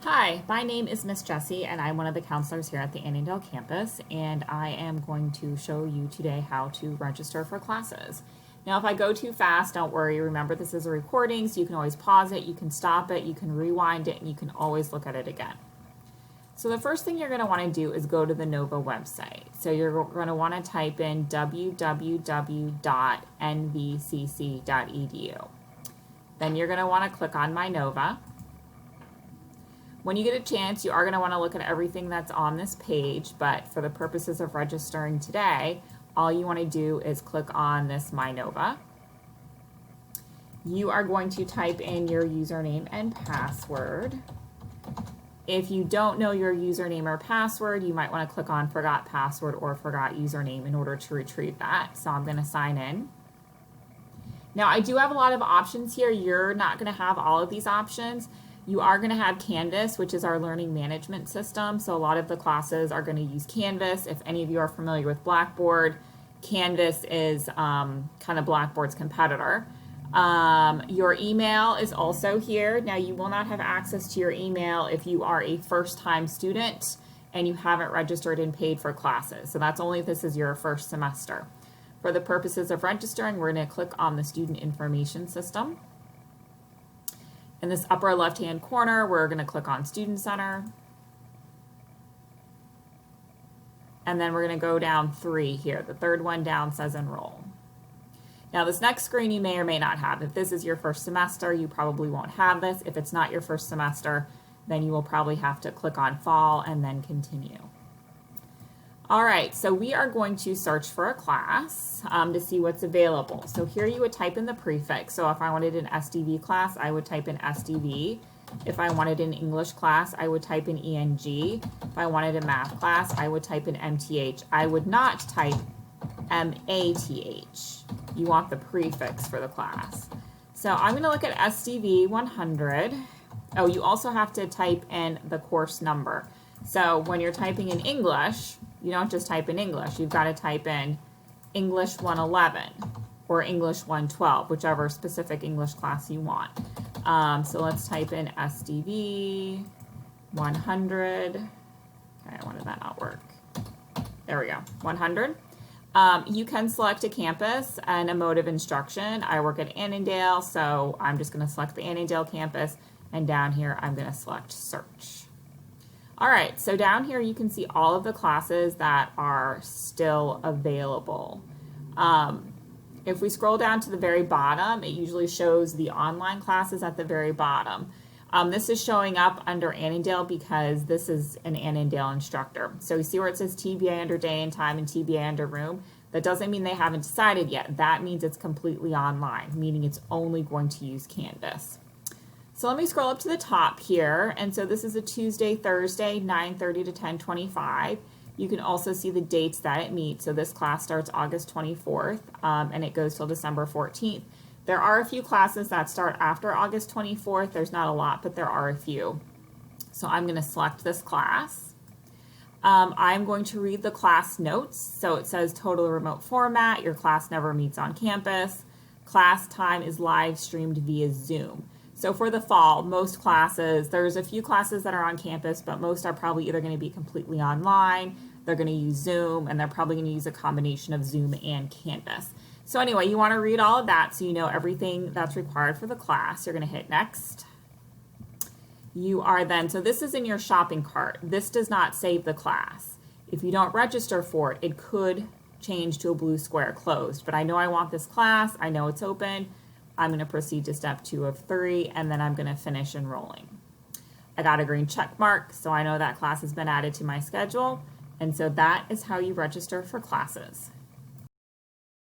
Hi, my name is Miss Jessie and I'm one of the counselors here at the Annandale campus, and I am going to show you today how to register for classes. Now if I go too fast, don't worry. Remember, this is a recording, so you can always pause it, you can stop it, you can rewind it, and you can always look at it again. So the first thing you're going to want to do is go to the NOVA website. So you're going to want to type in www.nvcc.edu. Then you're going to want to click on My NOVA. When you get a chance, you are going to want to look at everything that's on this page, but for the purposes of registering today, all you want to do is click on this My NOVA. You are going to type in your username and password. If you don't know your username or password, you might want to click on Forgot Password or Forgot Username in order to retrieve that. So I'm going to sign in. Now I do have a lot of options here. You're not going to have all of these options. You are going to have Canvas, which is our learning management system. So a lot of the classes are going to use Canvas. If any of you are familiar with Blackboard, Canvas is kind of Blackboard's competitor. Your email is also here. Now you will not have access to your email if you are a first-time student and you haven't registered and paid for classes. So that's only if this is your first semester. For the purposes of registering, we're going to click on the Student Information System. In this upper left-hand corner, we're going to click on Student Center. And then we're going to go down 3 here. The third one down says Enroll. Now this next screen you may or may not have. If this is your first semester, you probably won't have this. If it's not your first semester, then you will probably have to click on Fall and then Continue. All right, so we are going to search for a class to see what's available. So here you would type in the prefix. So if I wanted an SDV class, I would type in SDV. If I wanted an English class, I would type in ENG. If I wanted a math class, I would type in MTH. I would not type MATH. You want the prefix for the class. So I'm going to look at SDV 100. Oh, you also have to type in the course number. So when you're typing in English, you don't just type in English. You've got to type in English 111 or English 112, whichever specific English class you want. So let's type in SDV 100. Okay, why did that not work? There we go, 100. You can select a campus and a mode of instruction. I work at Annandale, so I'm just going to select the Annandale campus, and down here I'm going to select Search. All right, so down here you can see all of the classes that are still available. If we scroll down to the very bottom, it usually shows the online classes at the very bottom. This is showing up under Annandale because this is an Annandale instructor. So you see where it says TBA under day and time and TBA under room? That doesn't mean they haven't decided yet. That means it's completely online, meaning it's only going to use Canvas. So let me scroll up to the top here. And so this is a Tuesday, Thursday, 9:30 to 10:25. You can also see the dates that it meets. So this class starts August 24th and it goes till December 14th. There are a few classes that start after August 24th. There's not a lot, but there are a few. So I'm going to select this class. I'm going to read the class notes. So it says total remote format. Your class never meets on campus. Class time is live streamed via Zoom. So for the fall, most classes, there's a few classes that are on campus, but most are probably either going to be completely online, they're going to use Zoom, and they're probably going to use a combination of Zoom and Canvas. So anyway, you want to read all of that so you know everything that's required for the class. You're going to hit Next. You are then, so this is in your shopping cart. This does not save the class. If you don't register for it, it could change to a blue square closed. But I know I want this class. I know it's open. I'm going to proceed to step 2 of 3, and then I'm going to finish enrolling. I got a green check mark, so I know that class has been added to my schedule, and so that is how you register for classes.